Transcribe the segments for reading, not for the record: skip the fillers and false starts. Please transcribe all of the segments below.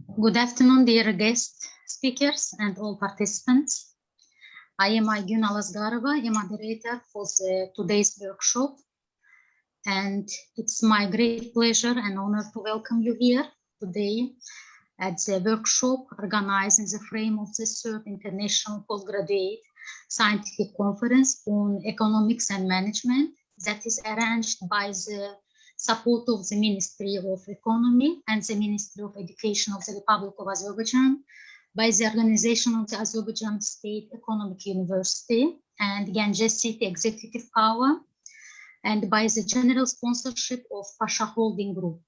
Good afternoon, dear guest speakers and all participants. I am Aygün Alazgarova, a moderator for today's workshop. And it's my great pleasure and honor to welcome you here today at the workshop organized in the frame of the third International Postgraduate Scientific Conference on Economics and Management that is arranged by the support of the Ministry of Economy and the Ministry of Education of the Republic of Azerbaijan, by the organization of the Azerbaijan State Economic University and Gence City Executive Power, and by the general sponsorship of Pasha Holding Group.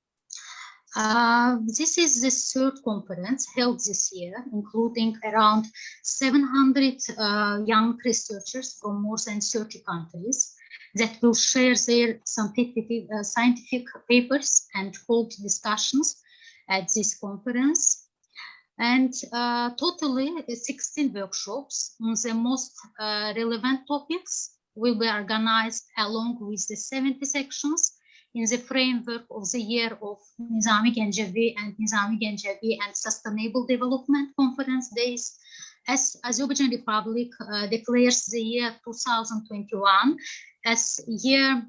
This is the third conference held this year, including around 700 young researchers from more than 30 countries that will share their scientific papers and hold discussions at this conference. And totally 16 workshops on the most relevant topics will be organized along with the 70 sections in the framework of the year of Nizami Gencevi and Sustainable Development Conference Days, as Azerbaijan Republic declares the year 2021 as year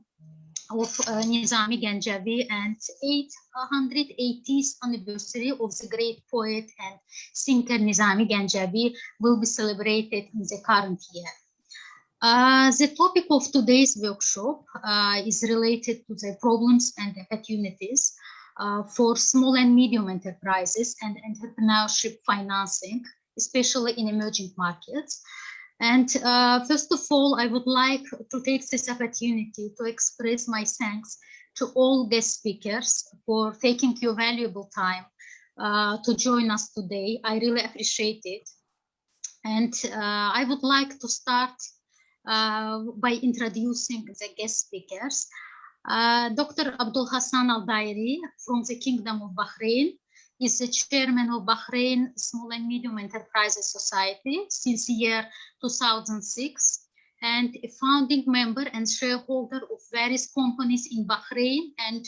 of Nizami Gencevi and 880th anniversary of the great poet and thinker Nizami Gencevi will be celebrated in the current year. The topic of today's workshop is related to the problems and opportunities for small and medium enterprises and entrepreneurship financing, especially in emerging markets. And first of all, I would like to take this opportunity to express my thanks to all guest speakers for taking your valuable time to join us today. I really appreciate it. And I would like to start by introducing the guest speakers. Dr. Abdul Hassan Al-Dairi from the Kingdom of Bahrain is the chairman of Bahrain Small and Medium Enterprises Society since the year 2006 and a founding member and shareholder of various companies in Bahrain and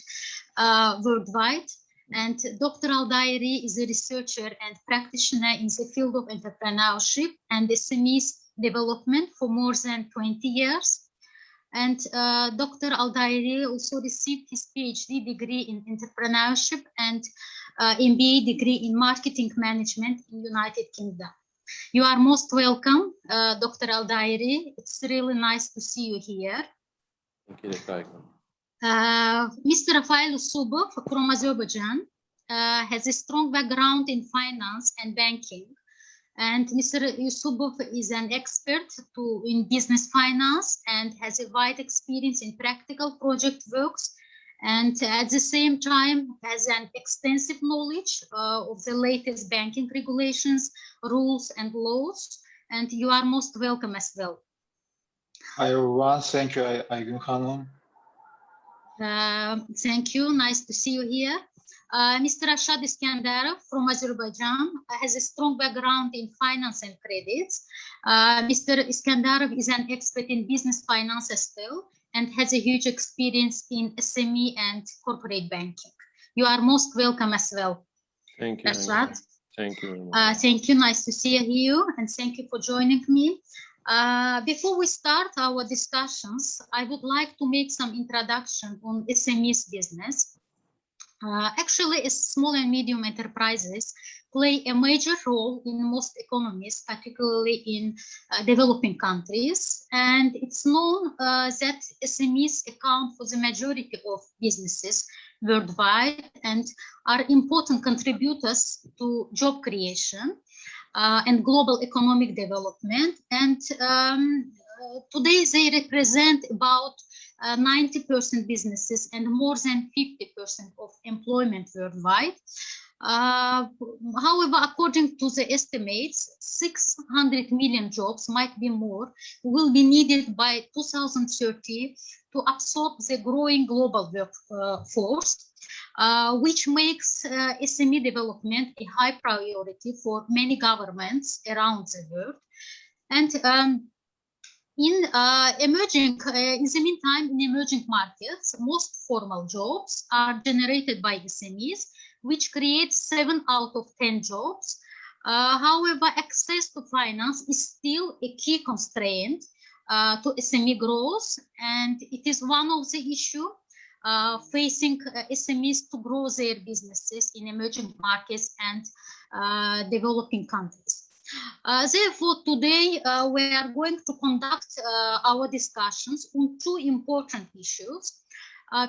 worldwide. And Dr. Al-Dairi is a researcher and practitioner in the field of entrepreneurship and SMEs development for more than 20 years. And Dr. Al-Dairi also received his PhD degree in entrepreneurship and MBA degree in marketing management in United Kingdom. You are most welcome, Dr. Al-Dairi. It's really nice to see you here. Thank you, Mr. Rafael Yusubov from Azerbaijan has a strong background in finance and banking. And Mr. Yusubov is an expert in business finance and has a wide experience in practical project works, and at the same time has an extensive knowledge of the latest banking regulations, rules and laws. And you are most welcome as well. Hi everyone, thank you, Aygün Hanım. Thank you, nice to see you here. Mr. Ashad Iskandarov from Azerbaijan has a strong background in finance and credits. Mr. Iskandarov is an expert in business finance as well and has a huge experience in SME and corporate banking. You are most welcome as well. Thank you. Ashad. Thank you. Thank you, nice to see you and thank you for joining me. Before we start our discussions, I would like to make some introduction on SMEs business. Actually, small and medium enterprises play a major role in most economies, particularly in developing countries. And it's known that SMEs account for the majority of businesses worldwide and are important contributors to job creation and global economic development. And today they represent about 90% businesses and more than 50% of employment worldwide. However, according to the estimates, 600 million jobs, might be more, will be needed by 2030 to absorb the growing global workforce, which makes SME development a high priority for many governments around the world. And in the meantime, in emerging markets, most formal jobs are generated by SMEs, which creates 7 out of 10 jobs. However, access to finance is still a key constraint to SME growth, and it is one of the issues facing SMEs to grow their businesses in emerging markets and developing countries. Therefore, today we are going to conduct our discussions on 2 important issues.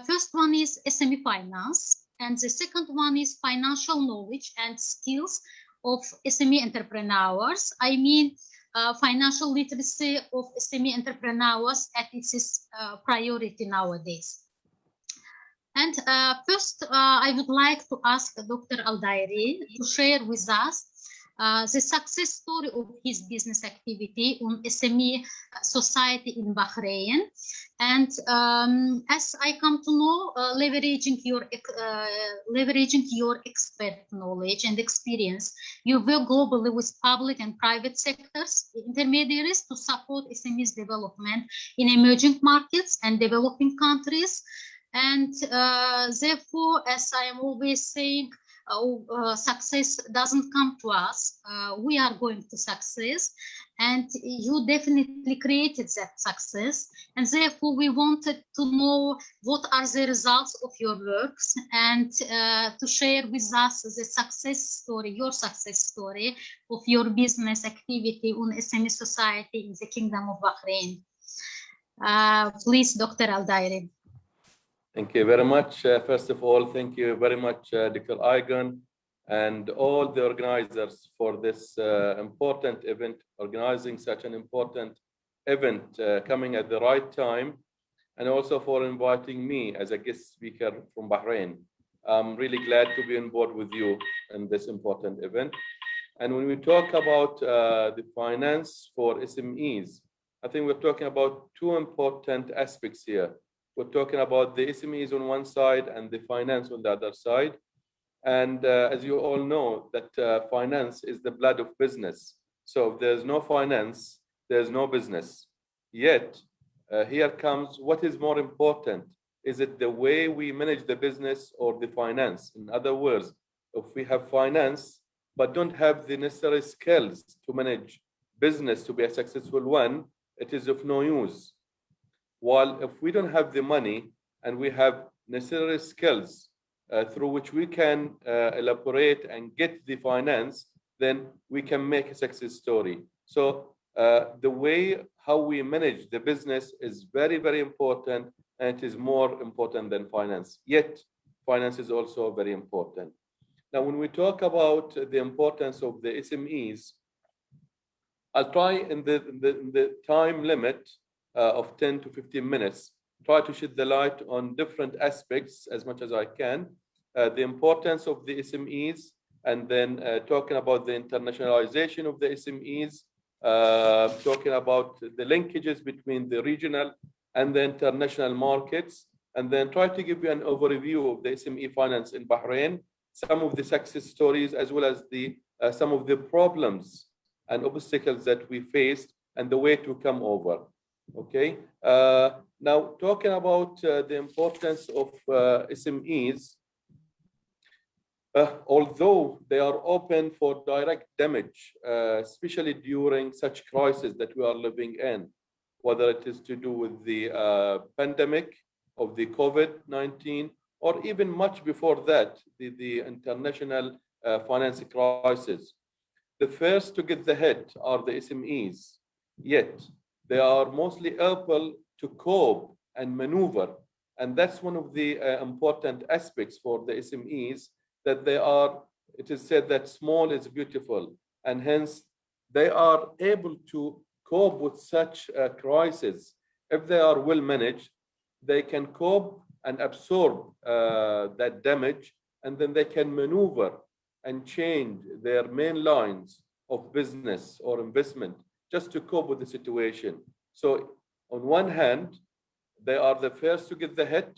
First one is SME finance, and the second one is financial knowledge and skills of SME entrepreneurs. I mean, financial literacy of SME entrepreneurs at its priority nowadays. And first, I would like to ask Dr. Aldairi to share with us the success story of his business activity on SME society in Bahrain. And as I come to know, leveraging your expert knowledge and experience, you work globally with public and private sectors, intermediaries to support SMEs development in emerging markets and developing countries. And therefore, as I am always saying, success doesn't come to us. We are going to success, and you definitely created that success. And therefore, we wanted to know what are the results of your works, and to share with us the success story, your success story of your business activity on SME society in the Kingdom of Bahrain. Please, Dr. Aldairi. Thank you very much. First of all, thank you very much, Dr. Aygun, and all the organizers for this important event, organizing such an important event, coming at the right time, and also for inviting me as a guest speaker from Bahrain. I'm really glad to be on board with you in this important event. And when we talk about the finance for SMEs, I think we're talking about 2 important aspects here. We're talking about the SMEs on one side and the finance on the other side. And as you all know, that finance is the blood of business. So if there's no finance, there's no business. Yet, here comes what is more important. Is it the way we manage the business or the finance? In other words, if we have finance, but don't have the necessary skills to manage business to be a successful one, it is of no use. While if we don't have the money and we have necessary skills through which we can elaborate and get the finance, then we can make a success story. So the way how we manage the business is very, very important, and it is more important than finance. Yet, finance is also very important. Now, when we talk about the importance of the SMEs, I'll try in the time limit of 10 to 15 minutes, try to shed the light on different aspects as much as I can, the importance of the SMEs, and then talking about the internationalization of the SMEs, talking about the linkages between the regional and the international markets, and then try to give you an overview of the SME finance in Bahrain, some of the success stories, as well as the some of the problems and obstacles that we faced and the way to come over. Okay. Now, talking about the importance of SMEs, although they are open for direct damage, especially during such crises that we are living in, whether it is to do with the pandemic of the COVID-19, or even much before that, the international financial crisis. The first to get the hit are the SMEs, yet they are mostly able to cope and maneuver. And that's one of the important aspects for the SMEs, that they are, it is said that small is beautiful, and hence they are able to cope with such a crisis. If they are well managed, they can cope and absorb that damage, and then they can maneuver and change their main lines of business or investment just to cope with the situation. So on one hand, they are the first to get the hit.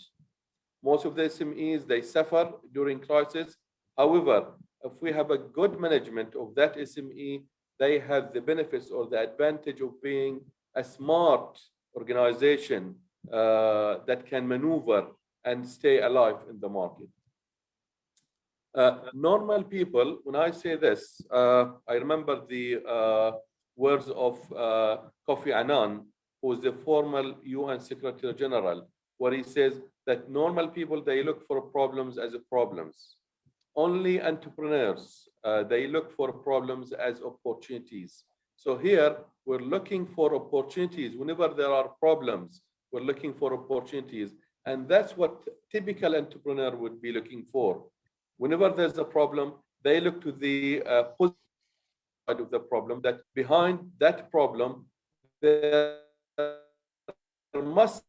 Most of the SMEs, they suffer during crisis. However, if we have a good management of that SME, they have the benefits or the advantage of being a smart organization that can maneuver and stay alive in the market. Normal people, when I say this, I remember the words of Kofi Annan, who is the former UN Secretary General, where he says that normal people, they look for problems as problems. Only entrepreneurs, they look for problems as opportunities. So here, we're looking for opportunities. Whenever there are problems, we're looking for opportunities. And that's what typical entrepreneur would be looking for. Whenever there's a problem, they look to the positive side of the problem, that behind that problem, there must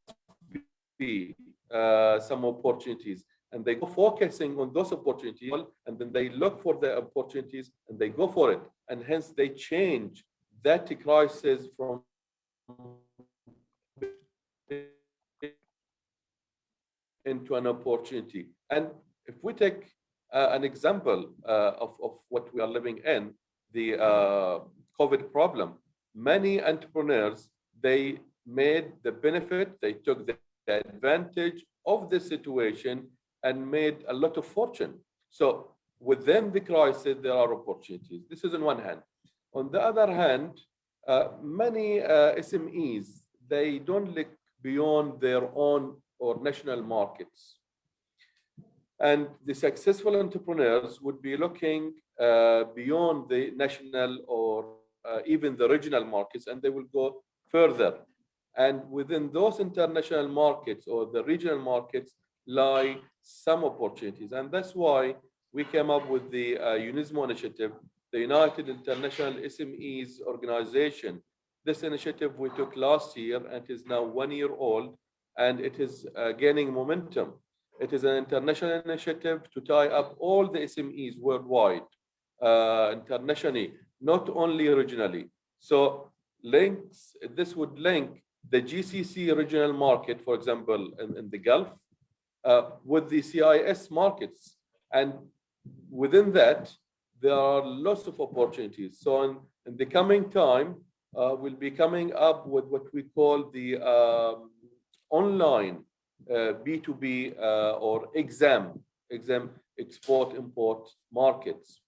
be some opportunities. And they go focusing on those opportunities, and then they look for the opportunities and they go for it. And hence they change that crisis from into an opportunity. And if we take an example of what we are living in, the COVID problem, many entrepreneurs, they made the benefit, they took the advantage of the situation and made a lot of fortune. So within the crisis, there are opportunities. This is on one hand. On the other hand, many SMEs, they don't look beyond their own or national markets. And the successful entrepreneurs would be looking beyond the national or even the regional markets, and they will go further. And within those international markets or the regional markets lie some opportunities. And that's why we came up with the UNISMO initiative, the United International SMEs Organization. This initiative we took last year, and it is now 1 year old, and it is gaining momentum. It is an international initiative to tie up all the SMEs worldwide, internationally, not only regionally. So this would link the GCC regional market, for example, in the Gulf, with the CIS markets. And within that, there are lots of opportunities. So in the coming time, we'll be coming up with what we call the online B2B or exam export-import markets.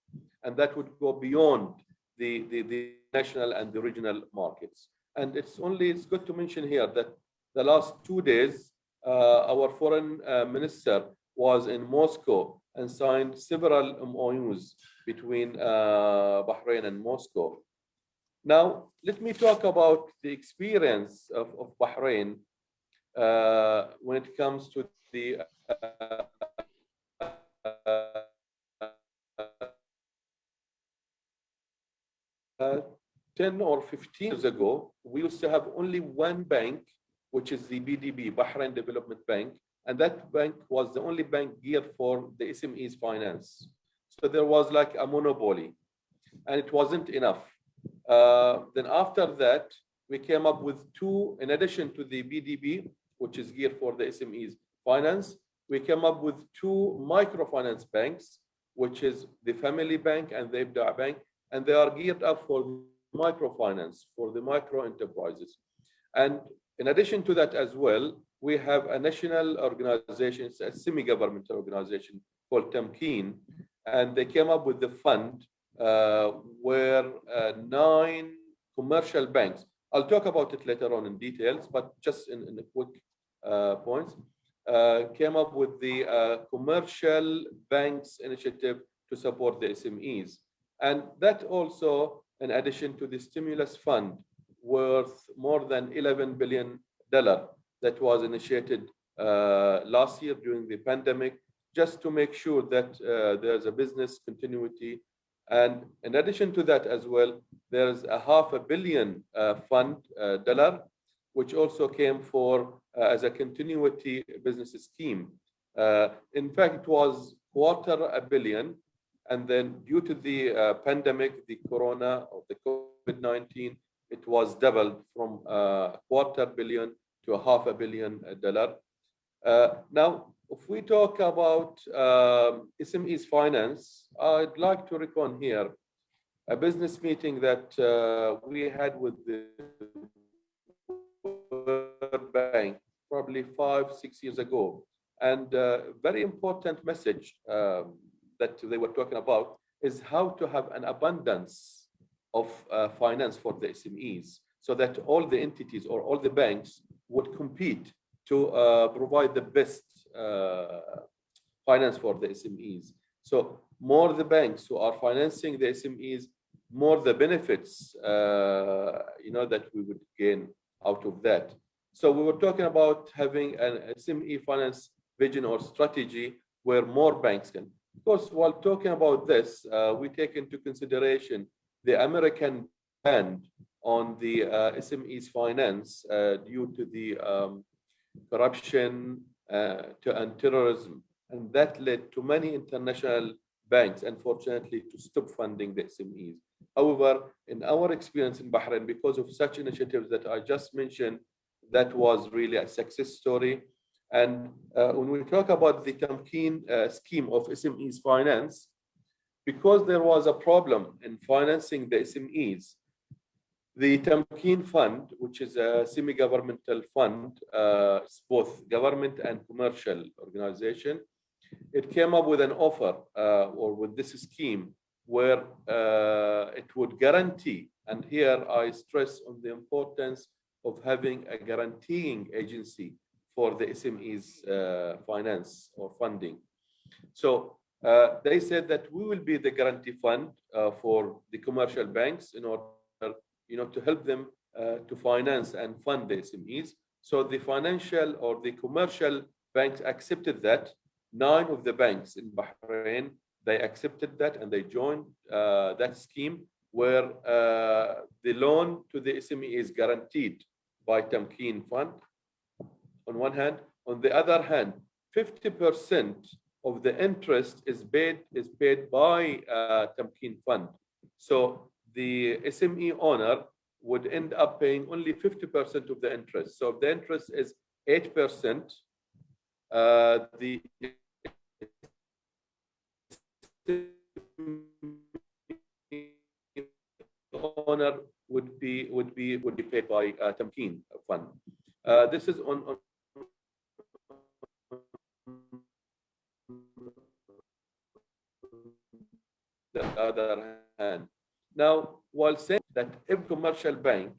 And that would go beyond the national and the regional markets. And it's good to mention here that the last 2 days, our foreign minister was in Moscow and signed several MOUs between Bahrain and Moscow. Now, let me talk about the experience of Bahrain when it comes to the 10 or 15 years ago, we used to have only one bank, which is the BDB, Bahrain Development Bank, and that bank was the only bank geared for the SMEs finance. So there was like a monopoly, and it wasn't enough. Then after that, we came up with two, in addition to the BDB, which is geared for the SMEs finance, we came up with two microfinance banks, which is the Family Bank and the Ibda Bank, and they are geared up for microfinance, for the micro enterprises. And in addition to that as well, we have a national organization, a semi-governmental organization called Tampine, and they came up with the fund where 9 commercial banks, I'll talk about it later on in details, but just in a quick points, came up with the commercial banks initiative to support the SMEs. And that also, in addition to the stimulus fund worth more than $11 billion that was initiated last year during the pandemic, just to make sure that there's a business continuity. And in addition to that as well, there's a $500 million fund, which also came for as a continuity business scheme. In fact, it was $250 million. And then due to the pandemic, the corona or the COVID-19, it was doubled from $250 million to $500 million. Now, if we talk about SMEs finance, I'd like to recall here a business meeting that we had with the World Bank probably 5-6 years ago. And very important message that they were talking about is how to have an abundance of finance for the SMEs, so that all the entities or all the banks would compete to provide the best finance for the SMEs. So more the banks who are financing the SMEs, more the benefits that we would gain out of that. So we were talking about having an SME finance vision or strategy where more banks can. Of course, while talking about this, we take into consideration the American ban on the SMEs finance due to the corruption and terrorism, and that led to many international banks, unfortunately, to stop funding the SMEs. However, in our experience in Bahrain, because of such initiatives that I just mentioned, that was really a success story. And when we talk about the Tampine scheme of SMEs finance, because there was a problem in financing the SMEs, the Tampine Fund, which is a semi-governmental fund, it's both government and commercial organization, it came up with an offer or with this scheme where it would guarantee, and here I stress on the importance of having a guaranteeing agency for the SMEs finance or funding. So they said that we will be the guarantee fund for the commercial banks in order to help them to finance and fund the SMEs. So the financial or the commercial banks accepted that. 9 of the banks in Bahrain, they accepted that and they joined that scheme where the loan to the SME is guaranteed by Tampine Fund on one hand. On the other hand, 50% of the interest is paid by Tampine Fund. So the SME owner would end up paying only 50% of the interest. So if the interest is 8%, the owner would be paid by Tampine Fund. This is on the other hand. Now, while saying that every commercial bank,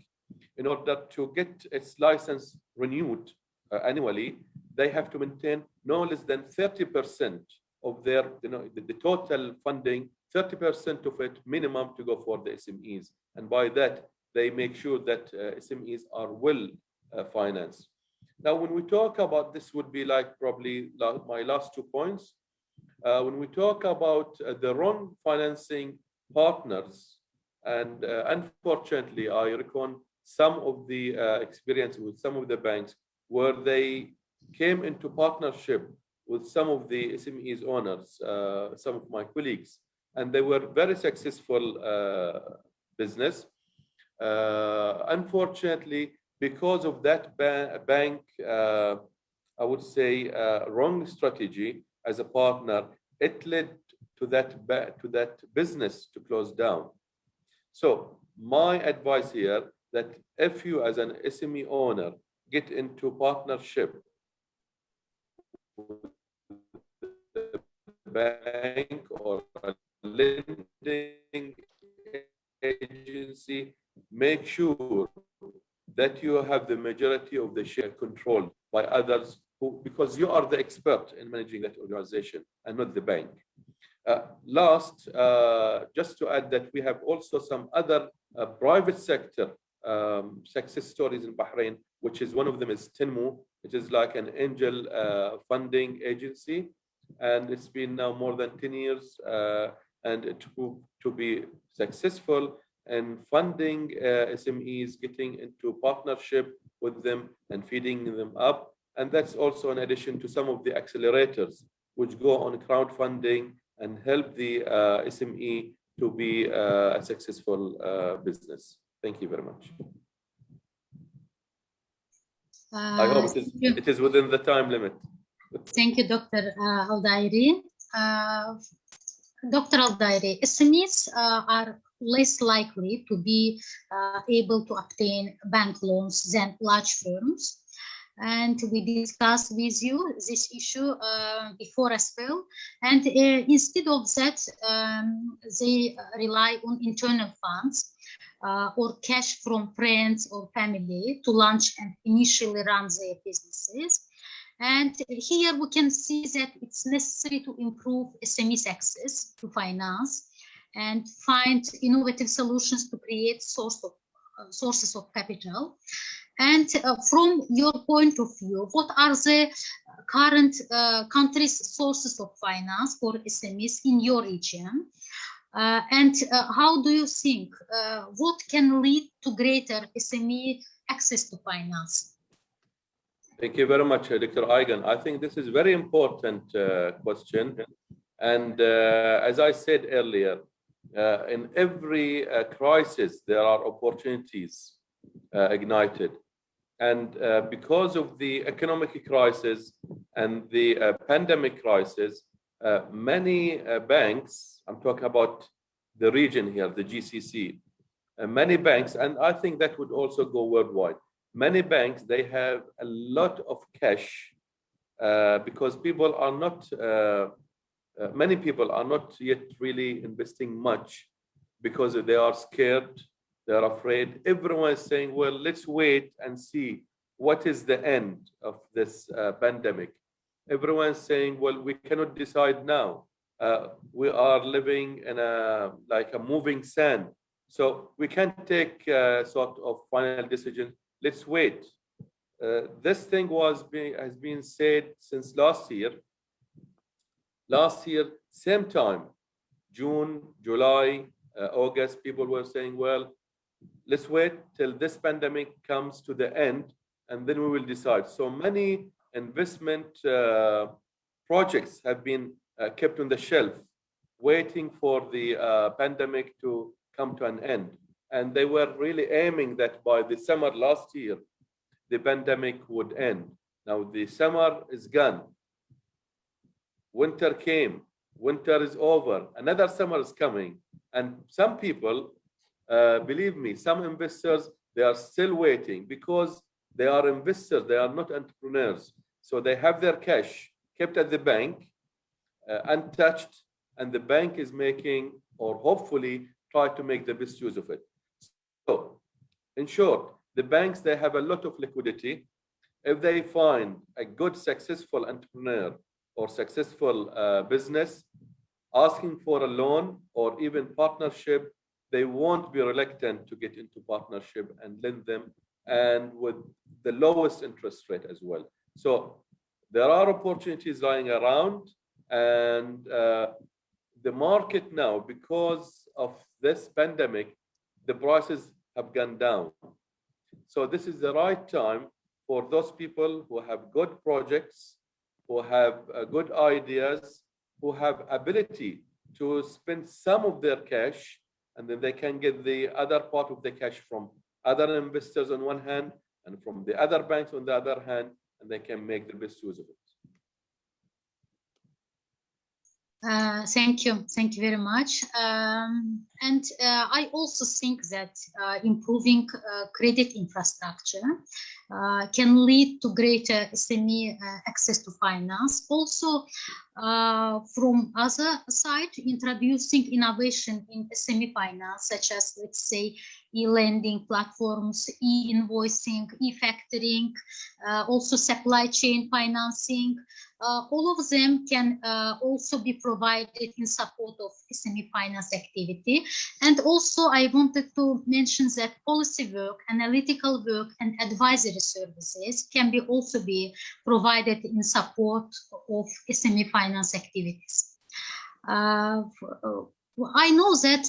in order to get its license renewed annually, they have to maintain no less than 30% of their, the total funding, 30% of it minimum to go for the SMEs. And by that, they make sure that SMEs are well financed. Now, when we talk about this, would be like probably my last 2 points. When we talk about the wrong financing partners, and unfortunately, I reckon some of the experience with some of the banks where they came into partnership with some of the SMEs owners, some of my colleagues, and they were very successful business. Unfortunately, because of that bank, I would say wrong strategy as a partner, it led to that business to close down. So my advice here that if you as an SME owner get into partnership with the bank or a lending agency, make sure that you have the majority of the share controlled by others because you are the expert in managing that organization and not the bank. Last, just to add that we have also some other private sector success stories in Bahrain, which is one of them is Tenmu. It is like an angel funding agency, and it's been now more than 10 years, and to be successful in funding SMEs, getting into partnership with them and feeding them up. And that's also in addition to some of the accelerators which go on crowdfunding and help the SME to be a successful business. Thank you very much. I hope it is within the time limit. Thank you, Dr. Aldairi. Dr. Aldairi, SMEs are less likely to be able to obtain bank loans than large firms. and we discussed with you this issue before as well. And instead of that, they rely on internal funds or cash from friends or family to launch and initially run their businesses. And here we can see that it's necessary to improve SMEs' access to finance and find innovative solutions to create sources of capital. And from your point of view, what are the current country's sources of finance for SMEs in your region? And how do you think what can lead to greater SME access to finance? Thank you very much, Dr. İqan. I think this is a very important question. And as I said earlier, in every crisis, there are opportunities ignited. And because of the economic crisis and the pandemic crisis, many banks, I'm talking about the region here, the GCC, many banks, and I think that would also go worldwide. Many banks, they have a lot of cash because people are not, many people are not yet really investing much because they are scared, they are afraid. Everyone is saying, well, let's wait and see what is the end of this pandemic. Everyone is saying, well, we cannot decide now. We are living in like a moving sand. So we can't take sort of final decision. Let's wait. This thing has been said since last year. Last year, same time, June, July, August, people were saying, well, let's wait till this pandemic comes to the end, and then we will decide. So many investment projects have been kept on the shelf, waiting for the pandemic to come to an end. And they were really aiming that by the summer last year, the pandemic would end. Now the summer is gone. Winter came. Winter is over. Another summer is coming. And some people, believe me, some investors, they are still waiting because they are investors. They are not entrepreneurs. So they have their cash kept at the bank, untouched, and the bank is making, or hopefully try to make the best use of it. So, in short, the banks, they have a lot of liquidity. If they find a good, successful entrepreneur or successful business asking for a loan or even partnership, they won't be reluctant to get into partnership and lend them, and with the lowest interest rate as well. So there are opportunities lying around, and the market now, because of this pandemic, the prices have gone down. So this is the right time for those people who have good projects, who have good ideas, who have ability to spend some of their cash, and then they can get the other part of the cash from other investors on one hand and from the other banks on the other hand, and they can make the best use of it. Thank you very much. And I also think that improving credit infrastructure can lead to greater SME access to finance. Also, from other side, introducing innovation in SME finance, such as, let's say, e-lending platforms, e-invoicing, e-factoring, also supply chain financing. All of them can also be provided in support of SME finance activity. And also, I wanted to mention that policy work, analytical work, and advisory services can also be provided in support of SME finance activities. I know that.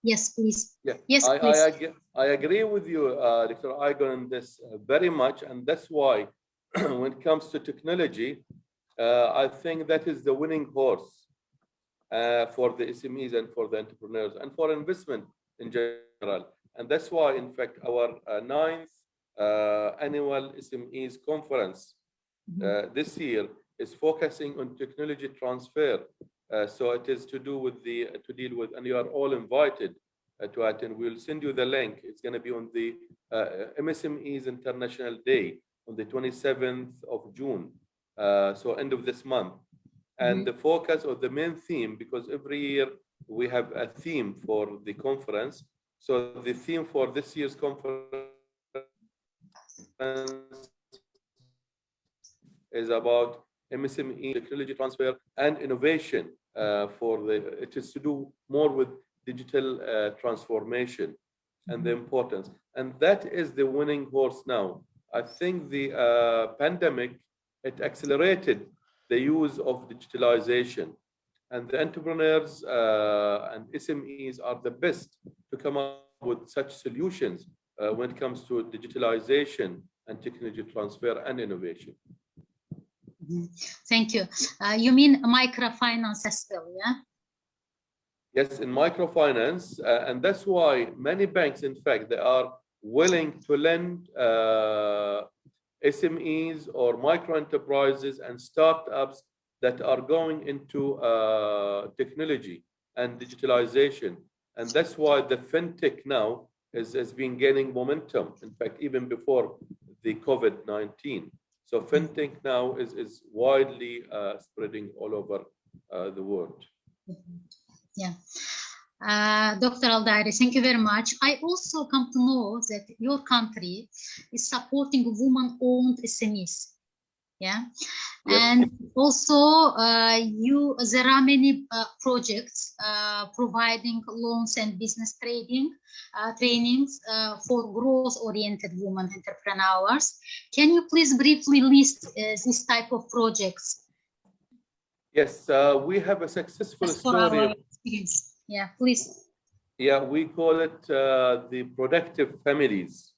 Yes, please. Yeah. Yes, please. I agree with you, Dr. İqan, on this very much, and that's why when it comes to technology, I think that is the winning horse for the SMEs and for the entrepreneurs and for investment in general. And that's why, in fact, our 9th annual SMEs conference this year is focusing on technology transfer. So it is to deal with, and you are all invited to attend. We'll send you the link. It's going to be on the MSMEs International Day on the 27th of June, so end of this month. And the focus of the main theme, because every year we have a theme for the conference. So the theme for this year's conference is about MSME technology transfer and innovation. It is to do more with digital transformation and the importance. And that is the winning horse now. I think the pandemic, it accelerated the use of digitalization, and the entrepreneurs and SMEs are the best to come up with such solutions when it comes to digitalization and technology transfer and innovation. Thank you. You mean microfinance as well, yeah? Yes, in microfinance, and that's why many banks, in fact, they are willing to lend SMEs or micro enterprises and startups that are going into technology and digitalization. And that's why the fintech now has been gaining momentum, in fact, even before the COVID-19. So fintech now is widely spreading all over the world. Yeah. Dr. Aldairi, thank you very much. I also come to know that your country is supporting women-owned SMEs. Yeah. Yes. And also there are many projects providing loans and business trainings for growth-oriented women entrepreneurs. Can you please briefly list this type of projects? Yes, we have a successful story. Yeah, please. Yeah, we call it the productive families.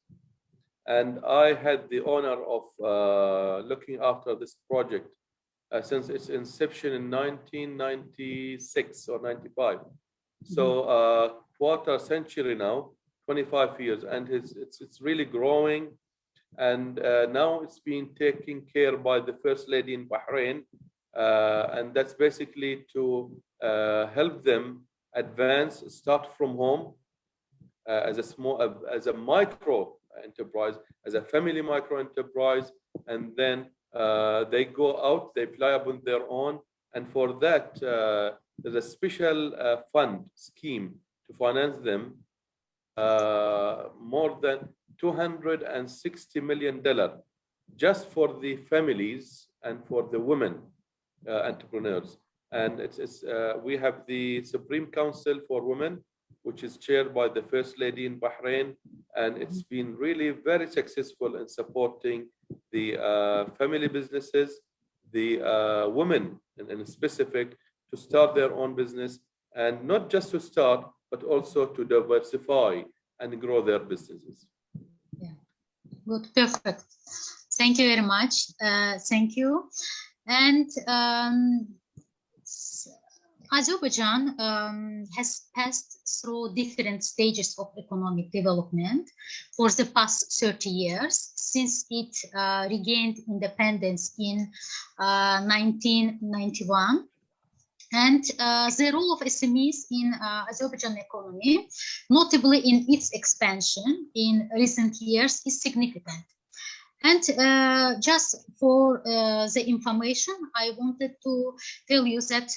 And I had the honor of looking after this project since its inception in 1996 or 95. So quarter century now, 25 years, and it's really growing. And now it's being taken care by the First Lady in Bahrain. And that's basically to help them advance, start from home as a micro enterprise, as a family micro enterprise, and then they go out, they fly up on their own, and for that there's a special fund scheme to finance them more than $260 million just for the families and for the women entrepreneurs. And we have the Supreme Council for Women, which is chaired by the First Lady in Bahrain, and it's been really very successful in supporting the family businesses, the women in specific, to start their own business, and not just to start, but also to diversify and grow their businesses. Yeah, good, perfect. Thank you very much. Thank you. And Azerbaijan has passed through different stages of economic development for the past 30 years since it regained independence in 1991. And the role of SMEs in Azerbaijan economy, notably in its expansion in recent years, is significant. And just for the information, I wanted to tell you that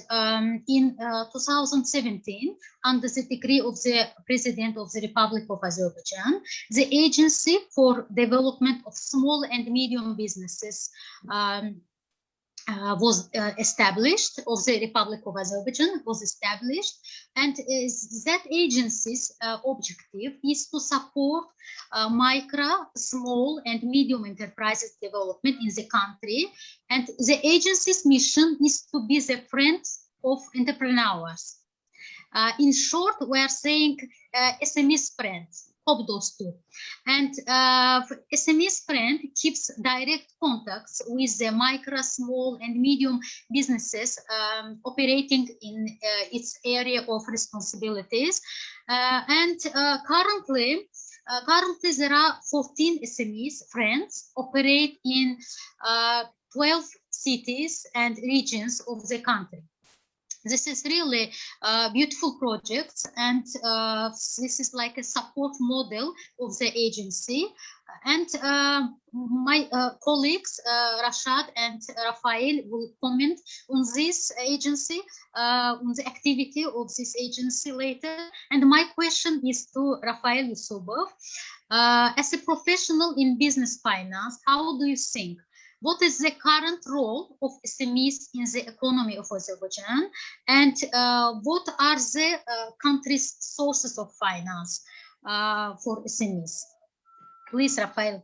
in 2017, under the decree of the President of the Republic of Azerbaijan, the Agency for Development of Small and Medium Businesses was established, of the Republic of Azerbaijan was established, and that agency's objective is to support micro, small and medium enterprises development in the country, and the agency's mission is to be the friend of entrepreneurs. In short, we are saying SME's friends. Of those two, and SME's friend keeps direct contacts with the micro, small, and medium businesses operating in its area of responsibilities. And currently there are 14 SMEs friends operate in 12 cities and regions of the country. This is really beautiful project, and this is like a support model of the agency. And my colleagues Rashad and Rafael will comment on this agency, on the activity of this agency later. And my question is to Rafael Yusubov. As a professional in business finance, how do you think? What is the current role of SMEs in the economy of Azerbaijan? And what are the country's sources of finance for SMEs? Please, Rafael.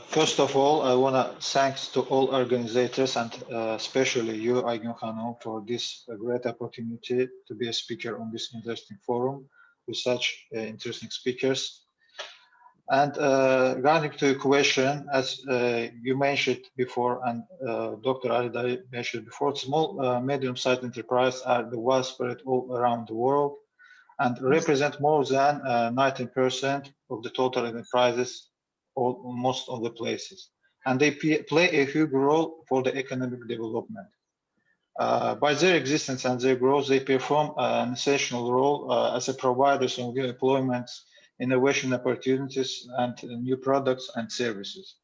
First of all, I want to thanks to all organizers and especially you, Aygün Hanım, for this great opportunity to be a speaker on this interesting forum with such interesting speakers. And regarding to your question, as you mentioned before, and Dr. Ali mentioned before, small, medium-sized enterprises are the widespread all around the world and represent more than 19% of the total enterprises most of the places. And they play a huge role for the economic development. By their existence and their growth, they perform an essential role as a providers of new employment, innovation opportunities, and new products and services.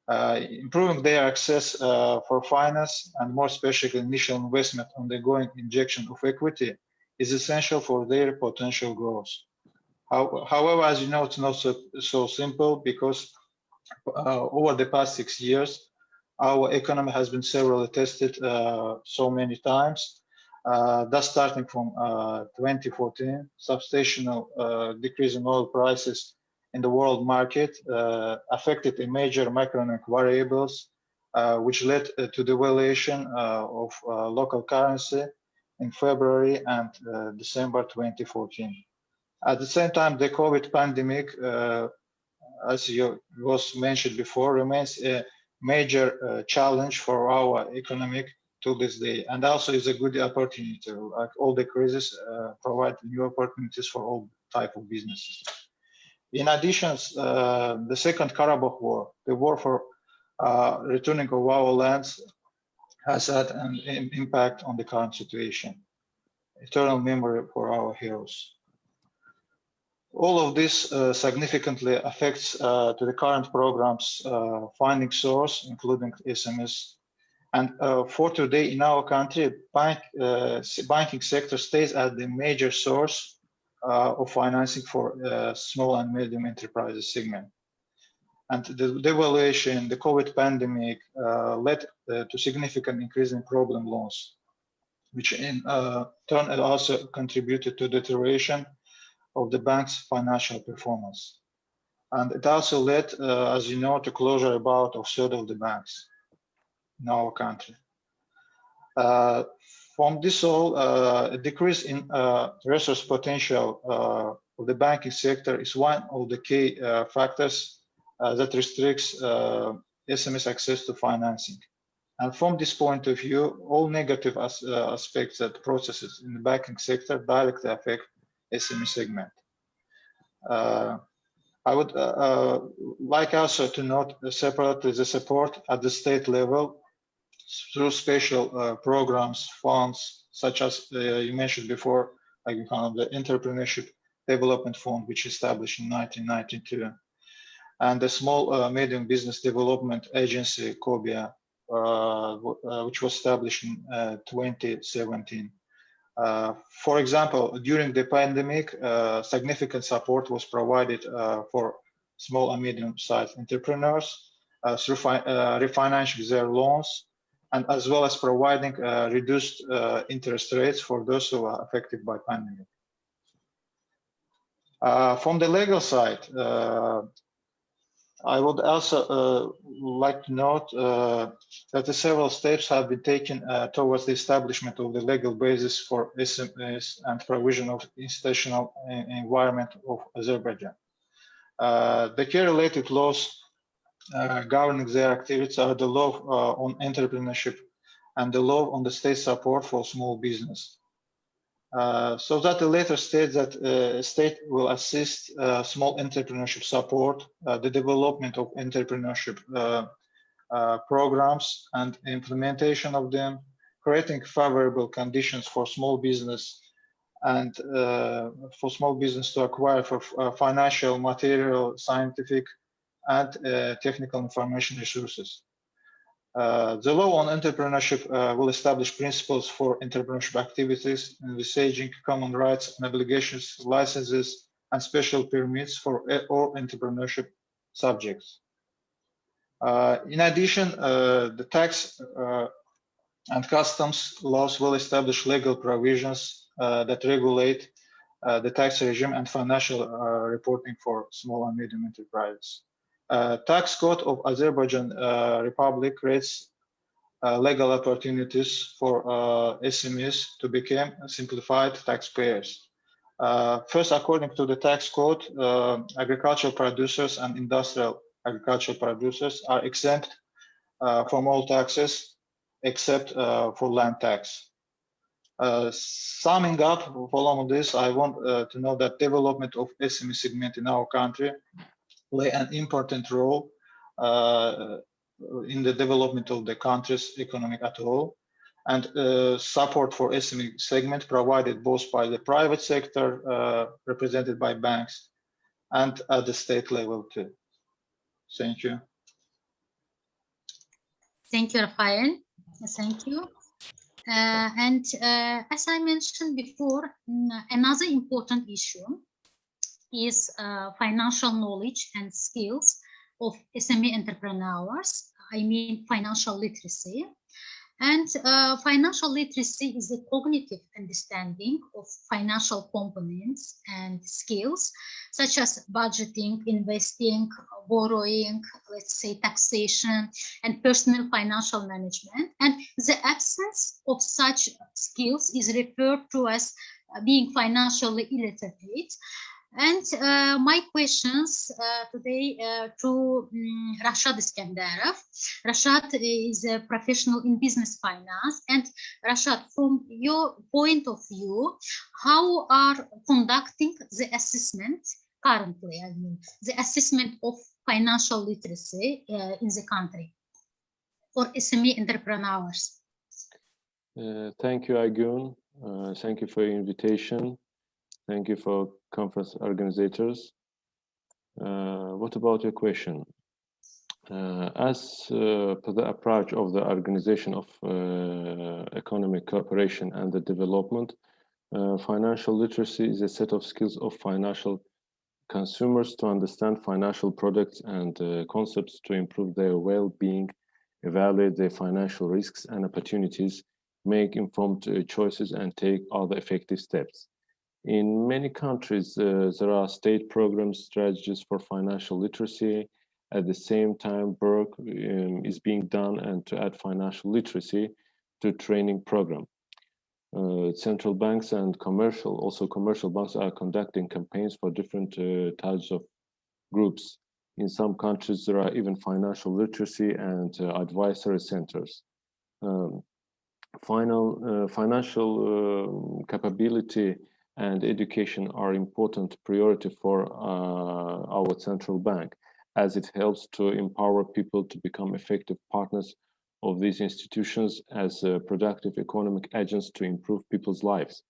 Improving their access for finance and more especially initial investment on the ongoing injection of equity is essential for their potential growth. However, as you know, it's not so simple because over the past 6 years, our economy has been severely tested so many times. Thus, starting from 2014, substantial decrease in oil prices in the world market affected the major macroeconomic variables, which led to the devaluation of local currency in February and December 2014. At the same time, the COVID pandemic, as was mentioned before, remains a major challenge for our economic to this day, and also is a good opportunity. Like all the crises provide new opportunities for all type of businesses. In addition, the Second Karabakh War, the war for returning of our lands, has had an impact on the current situation. Eternal memory for our heroes. All of this significantly affects to the current program's funding source, including SMS. And for today in our country, banking sector stays as the major source of financing for small and medium enterprises segment. And the devaluation, the COVID pandemic led to significant increase in problem loans, which in turn also contributed to deterioration of the bank's financial performance. And it also led, as you know, to closure about a third of the banks in our country. From this all, a decrease in resource potential of the banking sector is one of the key factors that restricts SMEs access to financing. And from this point of view, all negative aspects that processes in the banking sector directly affect SME segment. I would like also to note separately the support at the state level through special programs, funds, such as you mentioned before, like the Entrepreneurship Development Fund, which established in 1992, and the Small Medium Business Development Agency, COBIA, which was established in 2017. For example, during the pandemic, significant support was provided for small and medium-sized entrepreneurs through refinancing their loans, and as well as providing reduced interest rates for those who are affected by pandemic. From the legal side, I would also like to note that the several steps have been taken towards the establishment of the legal basis for SMEs and provision of institutional environment of Azerbaijan. The key related laws governing their activities are the law on entrepreneurship and the law on the state support for small business. So that the latter states that state will assist small entrepreneurship support, the development of entrepreneurship programs and implementation of them, creating favorable conditions for small business and for small business to acquire for financial, material, scientific, and technical information resources. The law on entrepreneurship will establish principles for entrepreneurship activities, envisaging common rights and obligations, licenses, and special permits for all entrepreneurship subjects. In addition, the tax and customs laws will establish legal provisions that regulate the tax regime and financial reporting for small and medium enterprises. Tax code of Azerbaijan Republic creates legal opportunities for SMEs to become simplified taxpayers. First, according to the tax code, agricultural producers and industrial agricultural producers are exempt from all taxes except for land tax. Summing up, following this, I want to know that development of SME segment in our country play an important role in the development of the country's economy at all, and support for SME segment provided both by the private sector, represented by banks, and at the state level too. Thank you. Thank you, Rafael. Thank you. And as I mentioned before, another important issue is financial knowledge and skills of SME entrepreneurs. I mean financial literacy. And financial literacy is a cognitive understanding of financial components and skills, such as budgeting, investing, borrowing, let's say taxation, and personal financial management. And the absence of such skills is referred to as being financially illiterate. And my questions today to Rashad Iskandarov. Rashad is a professional in business finance. And Rashad, from your point of view, how are conducting the assessment currently? I mean, the assessment of financial literacy in the country for SME entrepreneurs? Thank you, Aygun. Thank you for your invitation. Thank you for conference organizers. What about your question? As per the approach of the Organization of Economic Cooperation and the Development, financial literacy is a set of skills of financial consumers to understand financial products and concepts to improve their well-being, evaluate their financial risks and opportunities, make informed choices, and take other effective steps. In many countries, there are state programs, strategies for financial literacy. At the same time, work is being done and to add financial literacy to training program. Central banks and commercial banks are conducting campaigns for different types of groups. In some countries, there are even financial literacy and advisory centers. Financial capability and education are important priority for our central bank, as it helps to empower people to become effective partners of these institutions as productive economic agents to improve people's lives.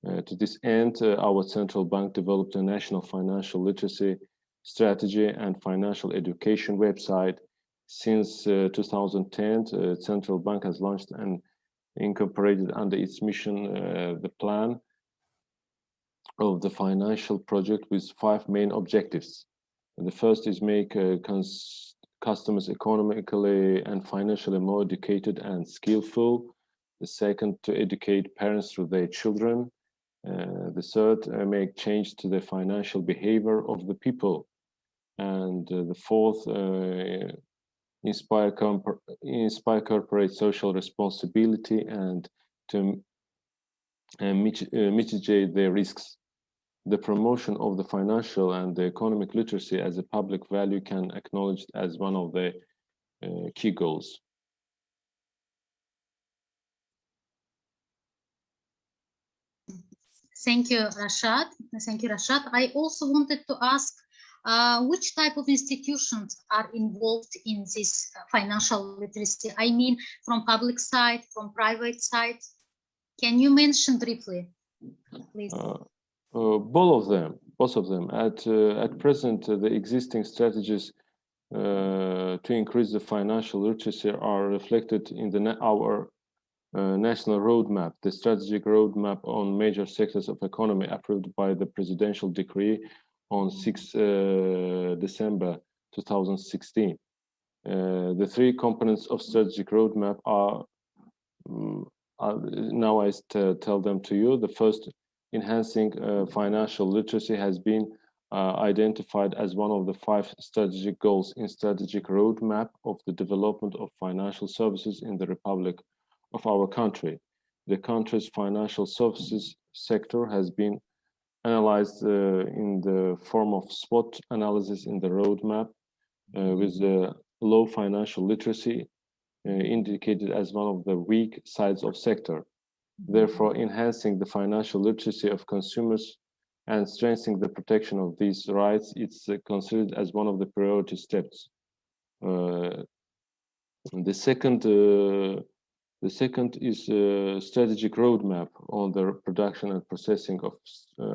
To this end, our central bank developed a national financial literacy strategy and financial education website. Since 2010, central bank has launched and incorporated under its mission the plan of the financial project with 5 main objectives. The first is make customers economically and financially more educated and skillful. The second, to educate parents through their children. The third, make change to the financial behavior of the people. And the fourth, inspire corporate social responsibility and to mitigate their risks. The promotion of the financial and the economic literacy as a public value can acknowledge as one of the key goals. Thank you, Rashad. Thank you, Rashad. I also wanted to ask Which type of institutions are involved in this financial literacy? I mean, from public side, from private side? Can you mention briefly, please? Both of them. At present, the existing strategies to increase the financial literacy are reflected in our national roadmap, the strategic roadmap on major sectors of economy approved by the presidential decree on 6 December 2016. The three components of strategic roadmap are, now I tell them to you. The first, enhancing financial literacy, has been identified as one of the 5 strategic goals in strategic roadmap of the development of financial services in the Republic of our country. The country's financial services sector has been analyzed in the form of SWOT analysis in the roadmap, with the low financial literacy indicated as one of the weak sides of sector. Therefore, enhancing the financial literacy of consumers and strengthening the protection of these rights, it's considered as one of the priority steps. The second is a strategic roadmap on the production and processing of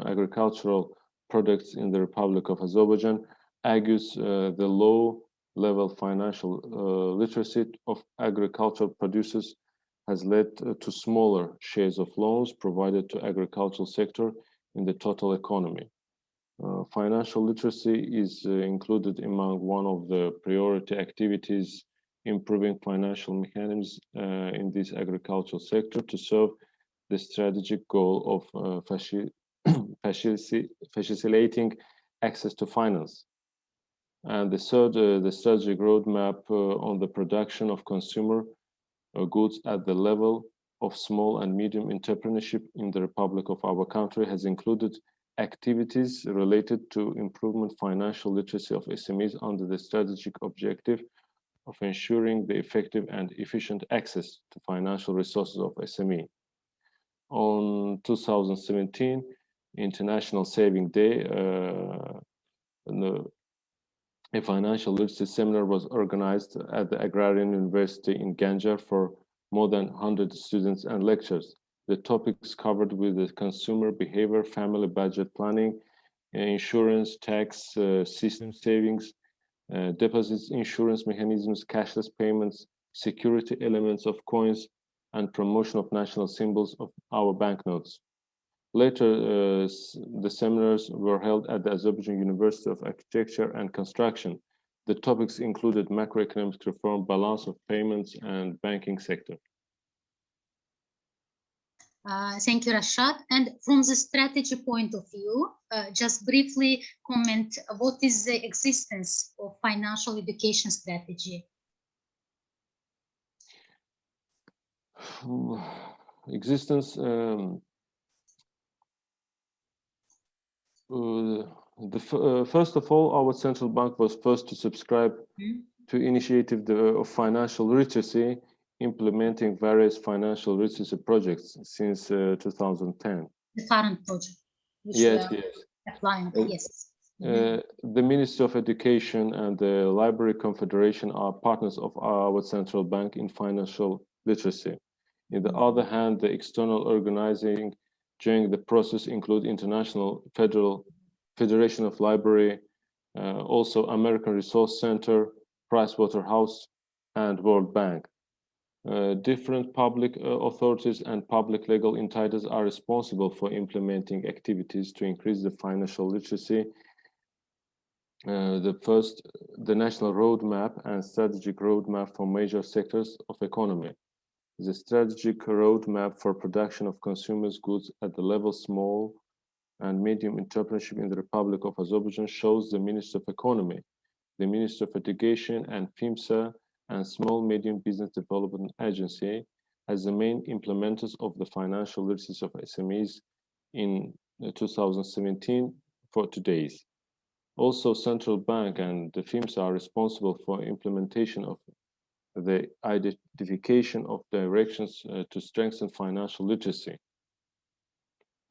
agricultural products in the Republic of Azerbaijan, argues the low-level financial literacy of agricultural producers has led to smaller shares of loans provided to agricultural sector in the total economy. Financial literacy is included among one of the priority activities, improving financial mechanisms in this agricultural sector to serve the strategic goal of facilitating access to finance. And the third, the strategic roadmap on the production of consumer goods at the level of small and medium entrepreneurship in the Republic of our country has included activities related to improvement financial literacy of SMEs under the strategic objective of ensuring the effective and efficient access to financial resources of SME. On 2017 International Saving Day, a financial literacy seminar was organized at the Agrarian University in Ganjar for more than 100 students and lecturers. The topics covered with the consumer behavior, family budget planning, insurance, tax, system savings, deposits, insurance mechanisms, cashless payments, security elements of coins, and promotion of national symbols of our banknotes. Later, the seminars were held at the Azerbaijan University of Architecture and Construction. The topics included macroeconomic reform, balance of payments, and banking sector. Thank you, Rashad. And from the strategy point of view, just briefly comment, what is the existence of financial education strategy? Existence, first of all, our central bank was first to subscribe to initiative of financial literacy, implementing various financial literacy projects since 2010. The current project. Yes. Applying, yes. The Ministry of Education and the Library Confederation are partners of our central bank in financial literacy. On the other hand, the external organizing during the process include International Federation of Library, also American Resource Center, Pricewaterhouse, and World Bank. Different public authorities and public legal entities are responsible for implementing activities to increase the financial literacy. The National Roadmap and Strategic Roadmap for major sectors of economy. The Strategic Roadmap for production of consumers' goods at the level small and medium entrepreneurship in the Republic of Azerbaijan shows the Ministry of Economy, the Ministry of Education, and FIMSA and Small Medium Business Development Agency as the main implementers of the financial literacy of SMEs in 2017 for today's. Also, Central Bank and the FIMSA are responsible for implementation of the identification of directions to strengthen financial literacy.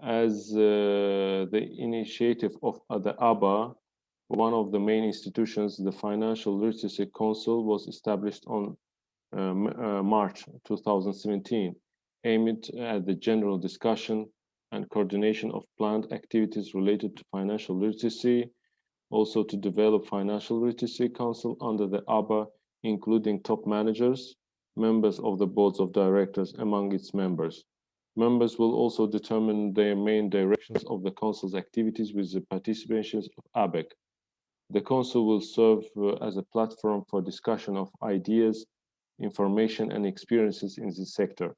As the initiative of the ABA one of the main institutions, the Financial Literacy Council, was established on March 2017, aimed at the general discussion and coordination of planned activities related to financial literacy, also to develop Financial Literacy Council under the ABA, including top managers, members of the boards of directors among its members. Members will also determine the main directions of the Council's activities with the participation of ABEC. The Council will serve as a platform for discussion of ideas, information, and experiences in this sector.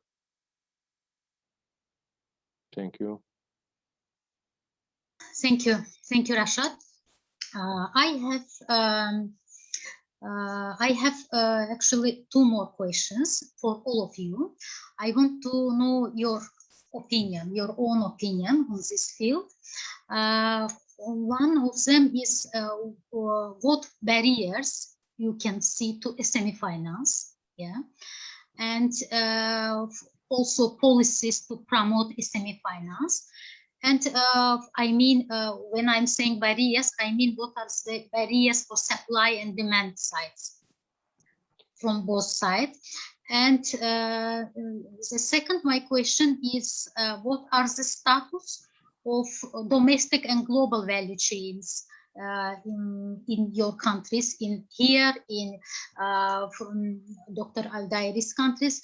Thank you. Thank you, Rashad. I have actually two more questions for all of you. I want to know your opinion, your own opinion on this field. One of them is what barriers you can see to SME finance, yeah, and also policies to promote SME finance. And I mean, when I'm saying barriers, I mean what are the barriers for supply and demand sides from both sides. And the second, my question is, what are the status of domestic and global value chains in your countries, in from Dr. Al-Dairi's countries,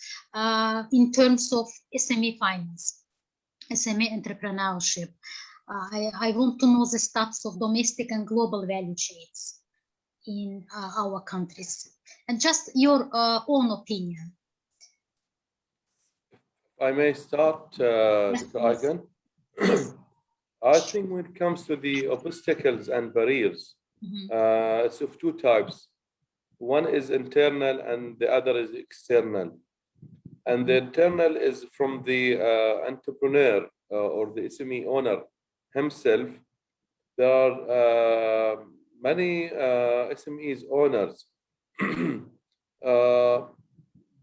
in terms of SME finance? SME entrepreneurship. I want to know the status of domestic and global value chains in our countries, and just your own opinion. I may start, Dr. Aygan. I think when it comes to the obstacles and barriers, it's of two types. One is internal and the other is external. And the internal is from the entrepreneur or the SME owner himself. There are many SMEs owners.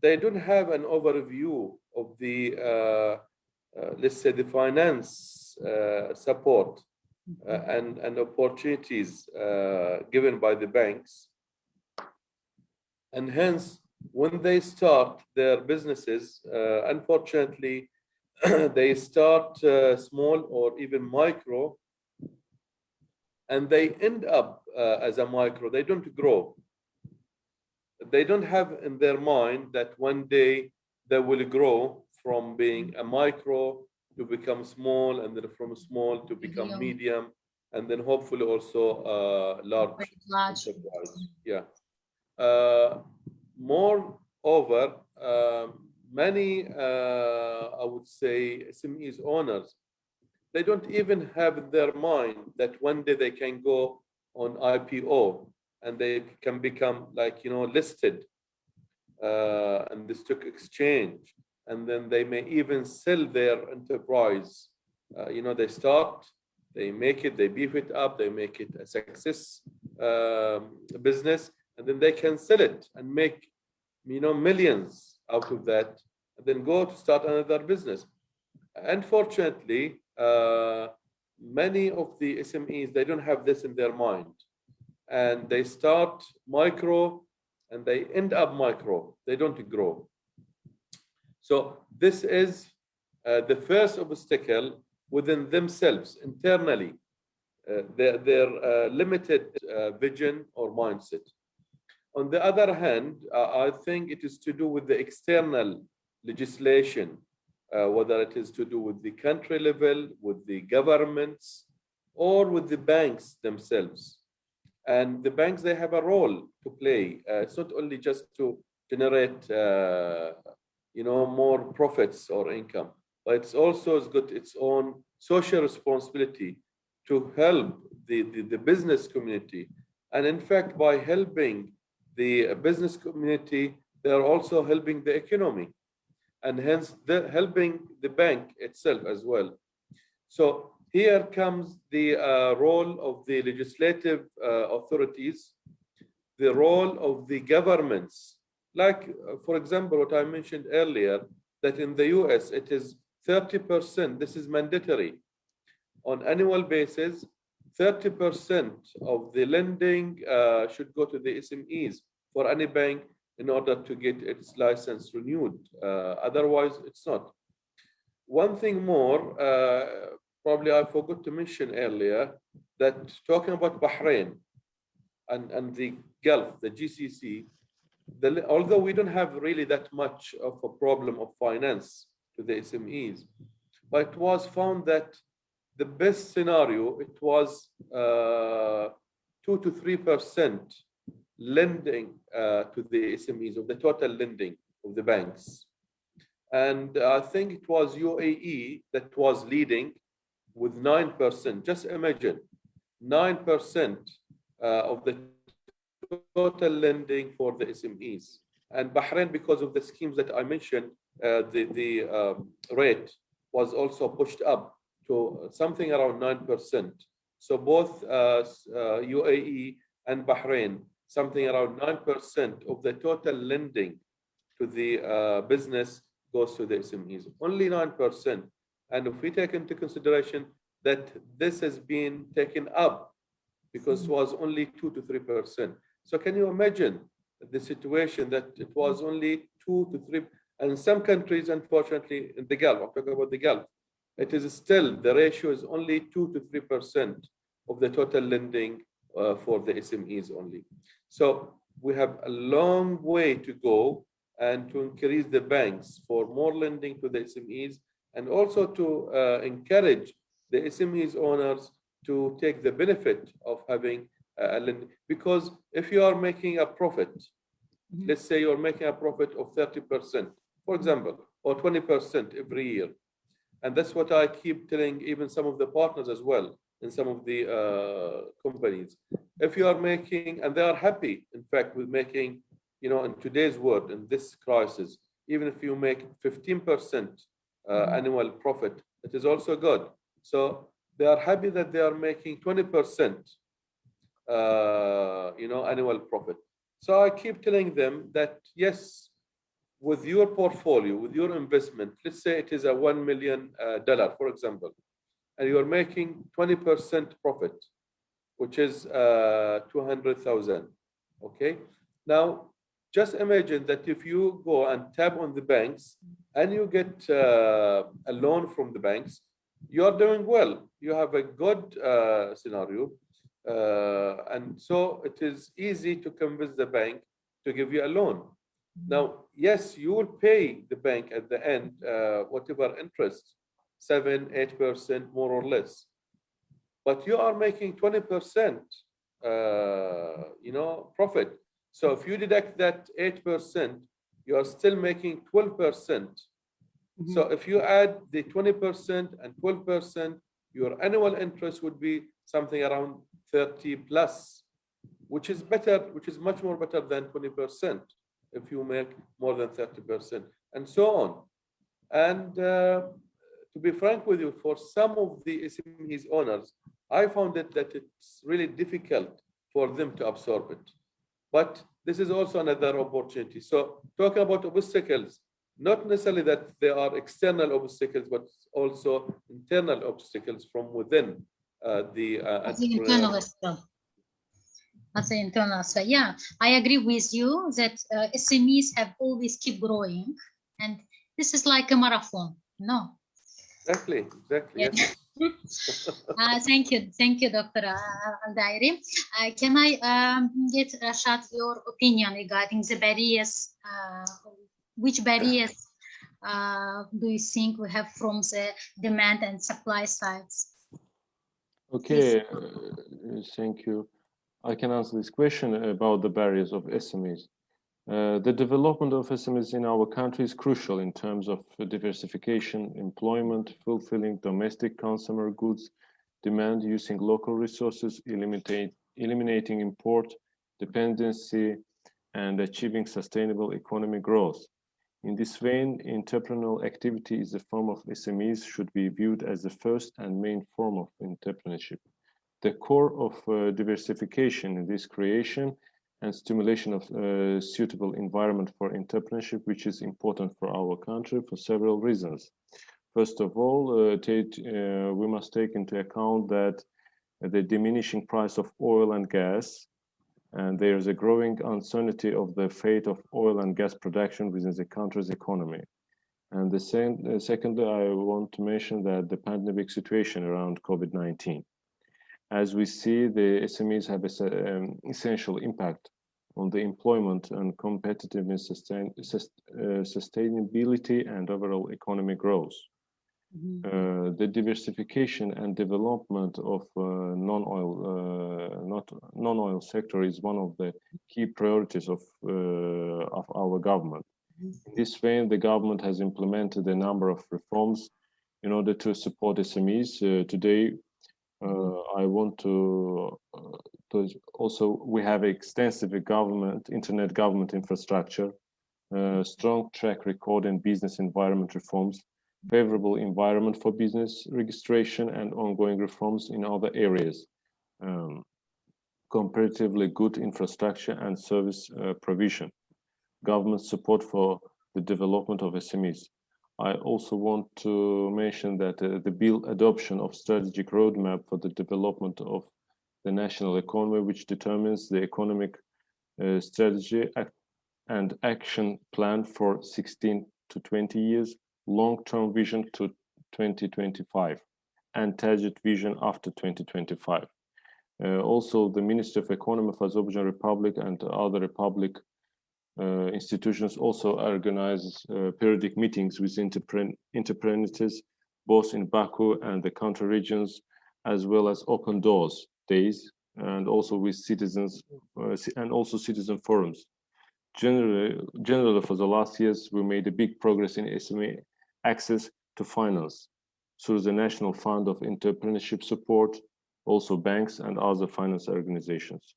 They don't have an overview of the, let's say, the finance support and opportunities given by the banks. And hence, when they start their businesses, unfortunately, they start small or even micro, and they end up as a micro. They don't grow. They don't have in their mind that one day they will grow from being a micro to become small, and then from small to become medium, and then hopefully also large enterprise. Yeah. Moreover, many, I would say, SMEs owners, they don't even have in their mind that one day they can go on IPO and they can become, like, listed in the stock exchange, and then they may even sell their enterprise. They start, they make it, they beef it up, they make it a success business, and then they can sell it and make millions out of that, and then go to start another business. Unfortunately, many of the SMEs, they don't have this in their mind, and they start micro and they end up micro. They don't grow. So this is the first obstacle within themselves internally, their limited vision or mindset. On the other hand, I think it is to do with the external legislation, whether it is to do with the country level, with the governments, or with the banks themselves. And the banks, they have a role to play. It's not only just to generate, more profits or income, but it's also got its own social responsibility to help the business community. And in fact, by helping the business community, they're also helping the economy, and hence they're helping the bank itself as well. So here comes the role of the legislative authorities, the role of the governments. Like, for example, what I mentioned earlier, that in the US, it is 30%, this is mandatory. On annual basis, 30% of the lending should go to the SMEs for any bank in order to get its license renewed. Otherwise, it's not. One thing more, probably I forgot to mention earlier, that talking about Bahrain and the Gulf, the GCC, although we don't have really that much of a problem of finance to the SMEs, but it was found that the best scenario, it was 2 to 3% lending to the SMEs of the total lending of the banks. And I think it was UAE that was leading with 9%. Just imagine 9% of the total lending for the SMEs. And Bahrain, because of the schemes that I mentioned, the rate was also pushed up to something around 9%. So both UAE and Bahrain, something around 9% of the total lending to the business goes to the SMEs, only 9%. And if we take into consideration that this has been taken up because it was only 2 to 3%. So can you imagine the situation that it was only 2 to 3, and in some countries, unfortunately, in the Gulf, I'm talking about the Gulf, it is still, the ratio is only 2 to 3% of the total lending for the SMEs only. So we have a long way to go and to increase the banks for more lending to the SMEs, and also to encourage the SMEs owners to take the benefit of having a lending. Because if you are making a profit, let's say you're making a profit of 30%, for example, or 20% every year. And that's what I keep telling even some of the partners as well in some of the companies. If you are making, and they are happy, in fact, with making, you know, in today's world, in this crisis, even if you make 15% annual profit, it is also good. So they are happy that they are making 20%, you know, annual profit. So I keep telling them that, yes, with your portfolio, with your investment, let's say it is a $1 million, for example, and you're making 20% profit, which is 200,000. Okay. Now, just imagine that if you go and tap on the banks and you get a loan from the banks, you are doing well. You have a good scenario. And so it is easy to convince the bank to give you a loan. Now, yes, you will pay the bank at the end, whatever interest, 7-8% more or less. But you are making 20%, you know, profit. So if you deduct that 8%, you are still making 12%. So if you add the 20% and 12%, your annual interest would be something around 30 plus, which is better, which is much more better than 20% if you make more than 30%, and so on. And to be frank with you, for some of the SMEs owners, I found it that it's really difficult for them to absorb it. But this is also another opportunity. So talking about obstacles, not necessarily that there are external obstacles, but also internal obstacles from within the internal as well. As an internal aspect. Yeah, I agree with you that SMEs have always keep growing, and this is like a marathon, no? Exactly, Yeah. yes. Thank you, Dr. Al-Dairi. Can I get, Rashad, your opinion regarding the barriers? Which barriers do you think we have from the demand and supply sides? Okay, thank you. I can answer this question about the barriers of SMEs. The development of SMEs in our country is crucial in terms of diversification, employment, fulfilling domestic consumer goods demand using local resources, eliminating import dependency, and achieving sustainable economic growth. In this vein, entrepreneurial activity is a form of SMEs should be viewed as the first and main form of entrepreneurship. The core of diversification is creation and stimulation of a suitable environment for entrepreneurship, which is important for our country for several reasons. First of all, we must take into account that the diminishing price of oil and gas, and there is a growing uncertainty of the fate of oil and gas production within the country's economy. And secondly, I want to mention that the pandemic situation around COVID-19. As we see, the SMEs have an essential impact on the employment and competitiveness, sustainability, and overall economic growth. The diversification and development of non-oil sector is one of the key priorities of our government. In this vein, the government has implemented a number of reforms in order to support SMEs. Today, I want to also, we have extensive internet government infrastructure, strong track record in business environment reforms, favorable environment for business registration, and ongoing reforms in other areas, comparatively good infrastructure and service provision, government support for the development of SMEs. I also want to mention that the bill adoption of strategic roadmap for the development of the national economy, which determines the economic strategy and action plan for 16 to 20 years, long-term vision to 2025, and target vision after 2025. Also, the Ministry of Economy of Azerbaijan Republic and other republic institutions also organize periodic meetings with entrepreneurs, both in Baku and the country regions, as well as open doors days, and also with citizens and also citizen forums. Generally, for the last years, we made a big progress in SME access to finance through the National Fund of Entrepreneurship Support, also banks and other finance organizations.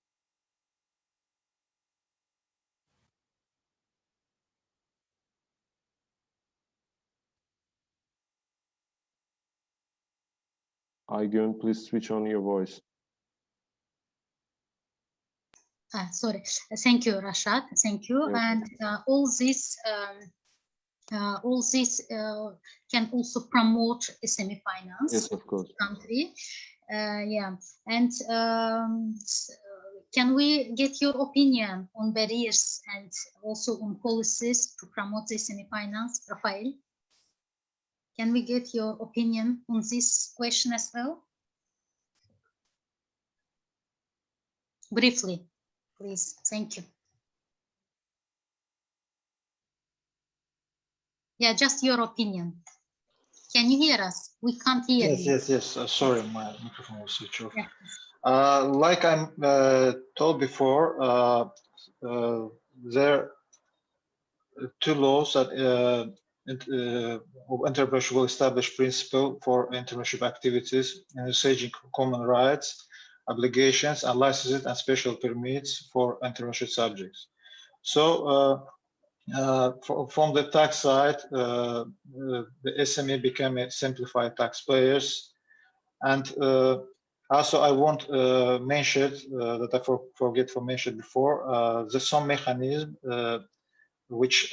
Aygün, please switch on your voice. Sorry. Thank you, Rashad. Thank you. Yeah. And all this can also promote SME finance. Yes, of course. Country. Yeah. And can we get your opinion on barriers and also on policies to promote SME finance, Rafael? Can we get your opinion on this question as well? Briefly, please. Thank you. Yeah, just your opinion. Can you hear us? We can't hear you. Yes. Sorry, my microphone was switched off. Yeah. Like I told before, there are two laws that entrepreneurship will establish principle for entrepreneurship activities, envisaging common rights, obligations, and licenses and special permits for entrepreneurship subjects. So from the tax side, the SME became a simplified taxpayers, and also I want mention that I forget to mention before the some mechanism which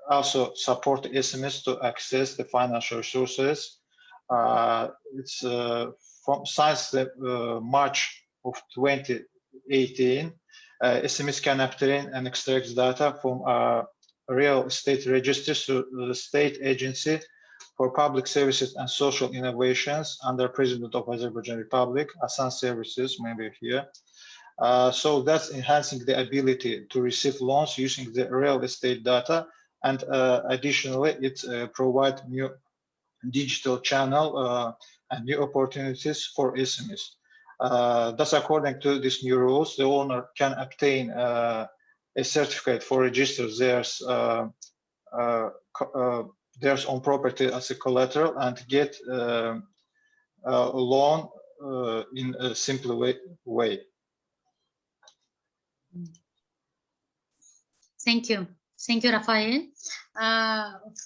also support the SMEs to access the financial resources. It's since the March of 2018, SMEs can obtain and extract data from real estate registers to the state agency for public services and social innovations under President of Azerbaijan Republic, Asan Services, maybe here. So that's enhancing the ability to receive loans using the real estate data, and additionally, it provides new digital channel and new opportunities for SMEs. Thus, according to these new rules, the owner can obtain a certificate for register theirs own property as a collateral and get a loan in a simple way. Thank you, Rafael,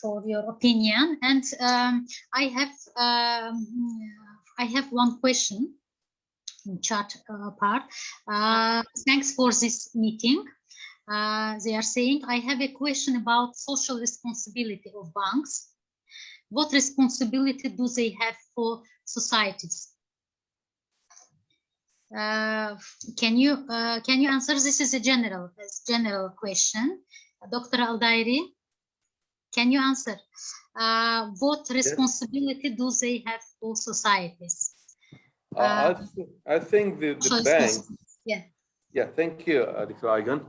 for your opinion. And I have one question in chat part. Thanks for this meeting. They are saying, I have a question about social responsibility of banks. What responsibility do they have for societies? Can you answer? This is a general question. Dr. Aldairi, can you answer? What responsibility do they have to societies? I think the banks. Yeah, thank you, Dr. Aygan.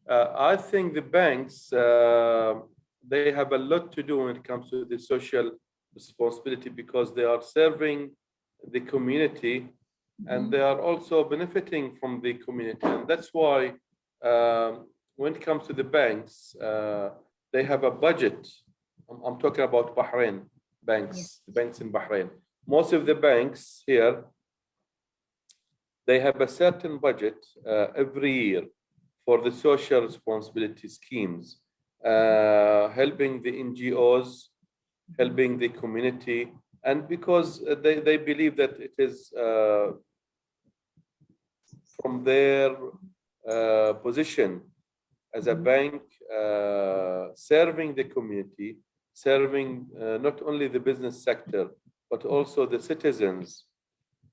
I think the banks, they have a lot to do when it comes to the social responsibility, because they are serving the community and they are also benefiting from the community. And that's why when it comes to the banks, they have a budget. I'm talking about Bahrain banks, the banks in Bahrain. Most of the banks here, they have a certain budget every year for the social responsibility schemes, helping the NGOs, helping the community, and because they believe that it is from their position as a bank, serving the community, serving not only the business sector, but also the citizens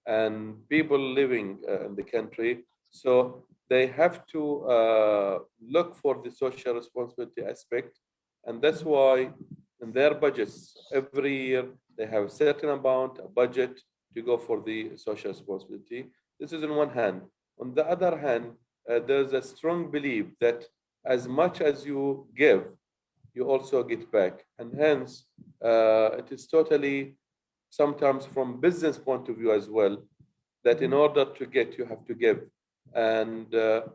and people living in the country. So they have to look for the social responsibility aspect. And that's why in their budgets, every year, they have a certain amount, a budget to go for the social responsibility. This is on one hand. On the other hand, there's a strong belief that as much as you give, you also get back. And hence, it is totally, sometimes from business point of view as well, that in order to get, you have to give. And it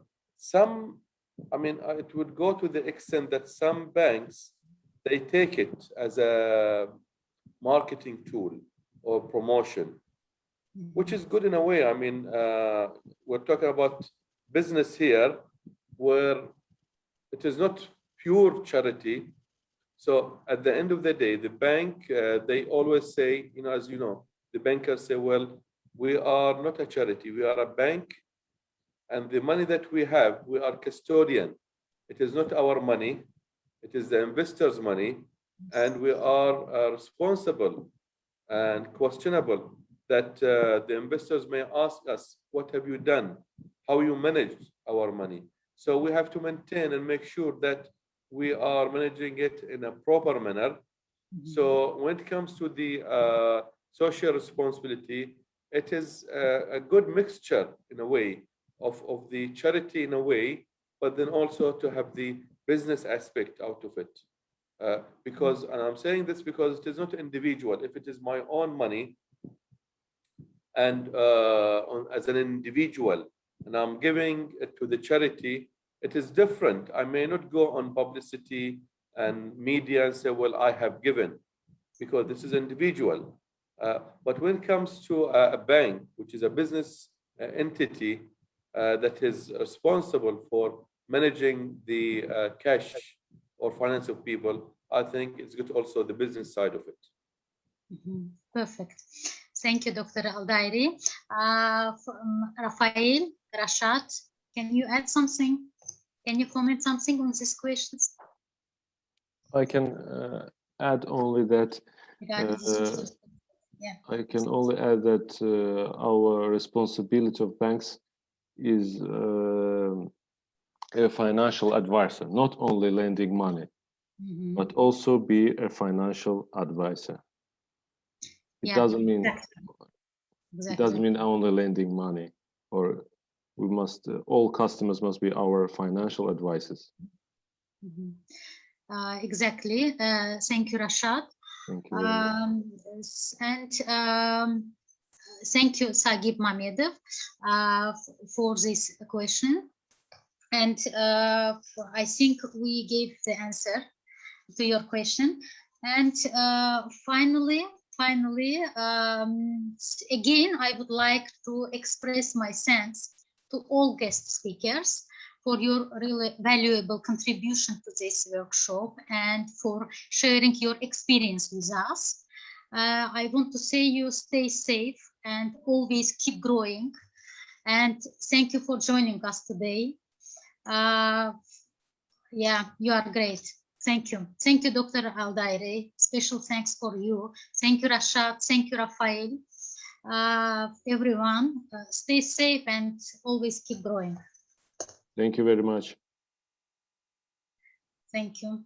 would go to the extent that some banks, they take it as a marketing tool or promotion, which is good in a way. I mean, we're talking about business here where it is not pure charity. So at the end of the day, the bank, they always say, as you know, the bankers say, well, we are not a charity, we are a bank, and the money that we have, we are custodian. It is not our money, it is the investors' money, and we are responsible and questionable that the investors may ask us, what have you done? How you managed our money? So we have to maintain and make sure that we are managing it in a proper manner. So when it comes to the social responsibility, it is a good mixture in a way of the charity in a way, but then also to have the business aspect out of it. Because, and I'm saying this because it is not individual. If it is my own money and as an individual, and I'm giving it to the charity, it is different. I may not go on publicity and media and say, well, I have given, because this is individual. But when it comes to a bank, which is a business entity that is responsible for managing the cash or finance of people, I think it's good also the business side of it. Perfect. Thank you, Dr. Aldairi. Rafael, Rashad, can you add something? Can you comment something on these questions? I can add only that I can only add that our responsibility of banks is a financial advisor, not only lending money, but also be a financial advisor. It doesn't mean it doesn't mean only lending money, or we must all customers must be our financial advisors. Exactly. Thank you, Rashad. Thank you. And thank you, Sagib Mamedov, for this question. And I think we gave the answer to your question. And finally, again, I would like to express my thanks to all guest speakers for your really valuable contribution to this workshop and for sharing your experience with us. I want to say you stay safe and always keep growing. And thank you for joining us today. Yeah, you are great. Thank you. Thank you, Dr. Aldairi. Special thanks for you. Thank you, Rashad. Thank you, Rafael. everyone. Stay safe and always keep growing. Thank you very much. Thank you.